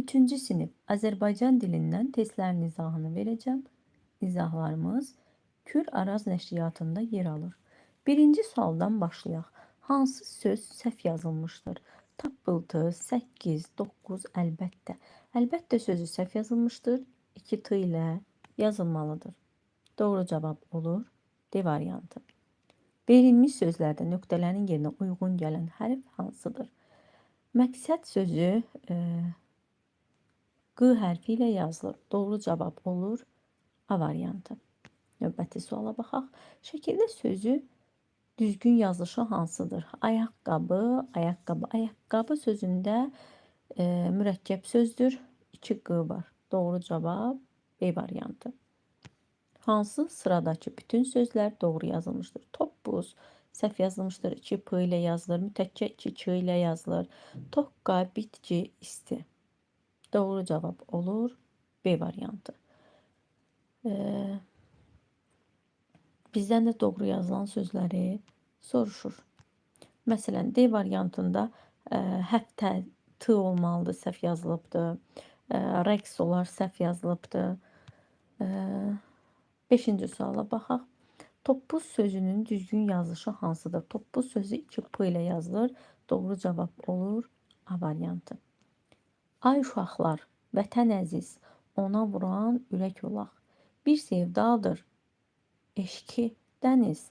Üçüncü sinif Azərbaycan dilindən testlərin izahını verəcəm. İzahlarımız Kür-Araz nəşriyyatında yer alır. Birinci sualdan başlayaq. Hansı söz səhv yazılmışdır? Tappıltı, 8, 9, əlbəttə. Əlbəttə sözü səhv yazılmışdır. 2 t ilə yazılmalıdır. Doğru cavab olur D variantı. Verilmiş sözlərdə nöqtələrin yerinə uyğun gələn hərf hansıdır? Məqsəd sözü Q hərfi ilə yazılır. Doğru cavab olur A variantı. Növbəti suala baxaq. Şəkildə sözü düzgün yazılışı hansıdır? Ayaqqabı, ayaqqabı. Ayaqqabı sözündə mürəkkəb sözdür. 2 Q var. Doğru cavab B variantı. Hansı sıradakı bütün sözlər doğru yazılmışdır? Topbuz səhv yazılmışdır. 2 P ilə yazılır. Mütəkkə 2 Ç ilə yazılır. Tokka, bitki, isti. Doğru cevap olur B variantı. Bizden de doğru yazılan sözleri soruşur. Mesela D variantında həftə T olmalıdır, səhv yazılıbdır. Rex olar, səhv yazılıbdır. 5-ci suala baxaq. Topbuz sözünün düzgün yazılışı hansıdır? Topbuz sözü 2 P ilə yazılır. Doğru cevap olur A variantı. Ay uşaqlar, vətən əziz, ona vuran ürək olaq. Bir sevdadır, eşki dəniz,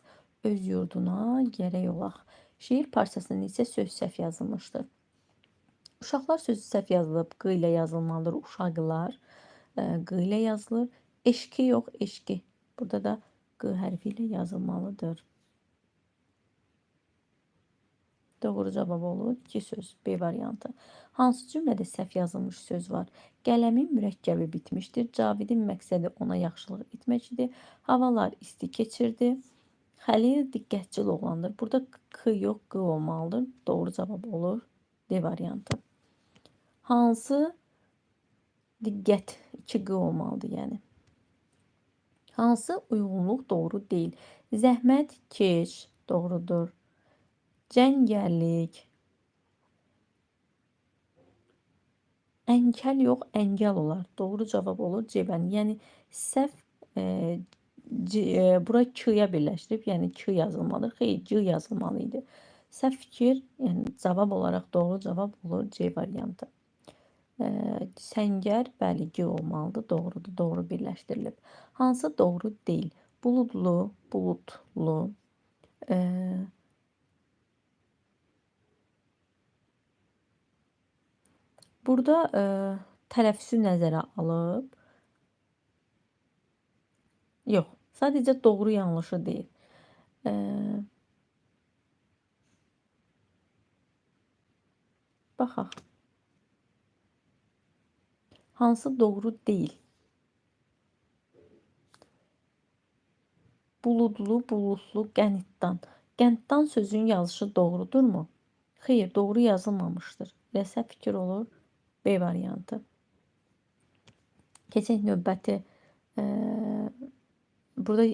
öz yurduna gərək olaq. Şeir parçasında isə söz səhv yazılmışdır. Uşaqlar sözü səhv yazılıb, Q ilə yazılmalıdır. Uşaqlar Q ilə yazılır. Eşki yox, eşki. Burada da Q hərfi ilə yazılmalıdır. Doğru cevap olur 2 söz B variantı. Hansı cümlədə səhv yazılmış söz var? Qələmin mürəkkəbi bitmişdir. Cavidin məqsədi ona yaxşılıq etmək idi. Havalar isti keçirdi. Xəlil diqqətcil oğlandır. Burada K yox, Q olmalıdır. Doğru cavab olur D variantı. Hansı diqqət 2 Q olmalıdır yəni. Hansı uyğunluq doğru deyil? Zəhmət keç doğrudur. Cəngəllik. Ənkəl yox, əngəl olar. Doğru cavab olur C-bən. Yəni səhv bura Q-ya birləşdirib, yəni Q yazılmalıdır. Xeyr, C yazılmalı idi. Səhv fikir, yəni cavab olaraq doğru cavab olur C variantı. Səngər, bəli, G olmalıdır. Doğrudur, doğru birləşdirilib. Hansı doğru deyil? Buludlu, bulutlu. Burada tələffüzü nəzərə alıb. Yox, sadəcə doğru yanlışı deyil. Baxaq. Hansı doğru deyil? Buludlu, bulutlu, qəniddan. Qənddan sözün yazışı doğrudurmu? Xeyr, doğru yazılmamışdır. Və səhv fikir olur B variantı. Keçək növbəti. Burada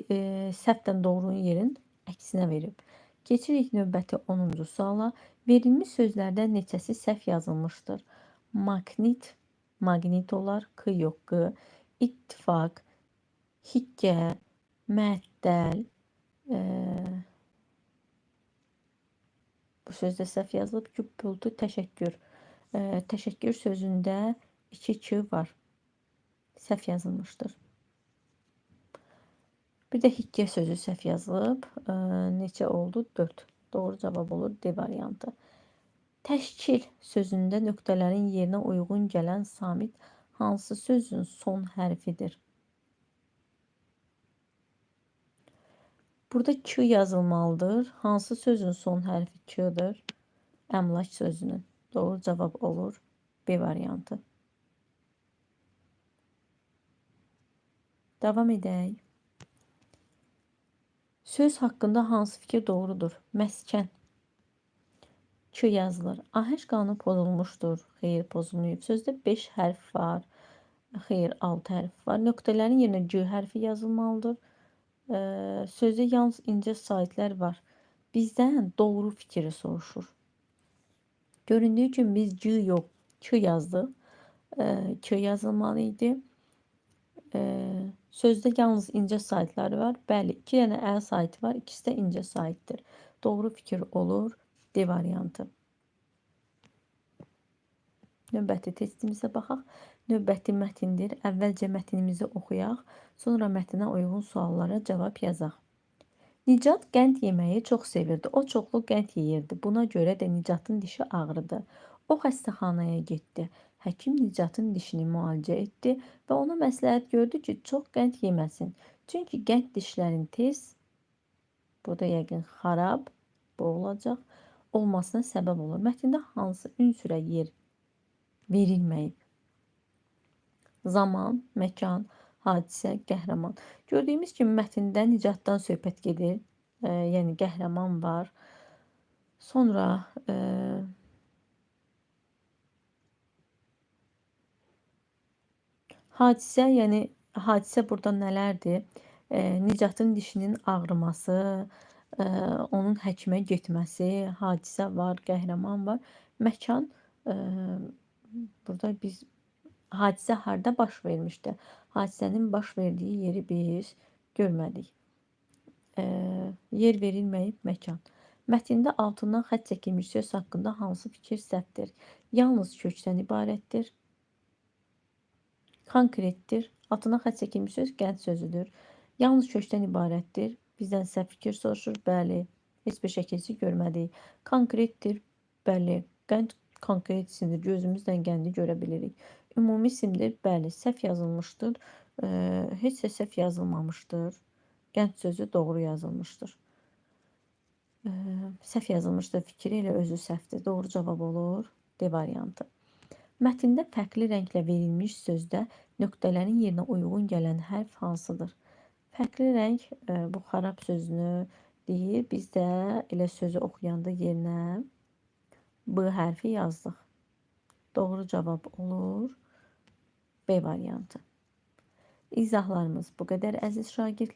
səhvdən doğrunun yerin əksinə verib. Keçirik növbəti 10-cu suala. Verilmiş sözlərdən neçəsi səhv yazılmışdır? Maqnit, maqnit olar, K yox, Q. İttifaq, hikkə, məəttəl. Bu sözdə səhv yazılıb. Gürültü, təşəkkür. Təşəkkür sözündə 2 Q var. Səhv yazılmışdır. Bir də hikkə sözü səhv yazılıb. Neçə oldu? 4. Doğru cavab olur D variantı. Təşkil sözündə nöqtələrin yerinə uyğun gələn samit hansı sözün son hərfidir? Burada Q yazılmalıdır. Hansı sözün son hərfi Q-dır? Əmlak sözünün. Doğru cavab olur B variantı. Davam edək. Söz haqqında hansı fikir doğrudur? Məskən. Q yazılır. Ahəng qanunu pozulmuşdur. Xeyr, pozulmayıb. Sözdə 5 hərf var. Xeyr, 6 hərf var. Nöqtələrin yerinə G hərfi yazılmalıdır. Sözdə yalnız incə saitlər var. Bizdən doğru fikri soruşur. Göründüyü kimi biz G yox, Q yazdıq. K yazılmalı idi. Sözdə yalnız incə saytları var. Bəli, 2 dənə əl saytı var. İkisi də incə saytdır. Doğru fikir olur. D variantı. Növbəti testimizə baxaq. Növbəti mətindir. Əvvəlcə mətnimizi oxuyaq. Sonra mətnə uyğun suallara cavab yazaq. Nicat qənd yeməyi çox sevirdi. O çoxlu qənd yeyirdi. Buna görə də Nicatın dişi ağrıdı. O xəstəxanaya getdi. Həkim Nicatın dişini müalicə etdi və ona məsləhət gördü ki, çox qənd yeməsin. Çünki qənd dişlərin tez, burada yəqin xarab, bu olacaq, olmasına səbəb olur. Mətndə hansı ünsürə yer verilməyib? Zaman, məkan, hadisə, qəhrəman. Gördüyümüz kimi mətndə Nicatdan söhbət gedir. Yəni qəhrəman var. Sonra hadisə, yəni hadisə burada nələrdir? Nicatın dişinin ağrıması, onun həkimə getməsi, hadisə var, qəhrəman var. Məkan, burada biz hadisə harda baş vermişdi? Hadisənin baş verdiyi yeri biz görmədik. Yer verilməyib, məkan. Mətndə altından xətt çəkilmiş söz haqqında hansı fikir səhvdir? Yalnız kökdən ibarətdir. Konkretdir. Altına xətt çəkilmiş söz qənd sözüdür. Yalnız kökdən ibarətdir. Bizdən səhv fikir soruşur. Bəli. Heç bir şəkilsi görmədik. Konkretdir. Bəli. Qənd konkret isimdir. Gözümüzlə qəndi görə bilirik. Ümumi isimdir. Bəli. Səhv yazılmışdır. Heç də səhv yazılmamışdır. Qənd sözü doğru yazılmışdır. Səhv yazılmışdır fikri ilə özü səhvdir. Doğru cavab olur. D variantı. Mətndə fərqli rənglə verilmiş sözdə nöqtələrin yerinə uyğun gələn hərf hansıdır? Fərqli rəng bu xarab sözünü deyir. Biz də elə sözü oxuyanda yerinə B hərfi yazdıq. Doğru cavab olur B variantı. İzahlarımız bu qədər əziz şagirdlər.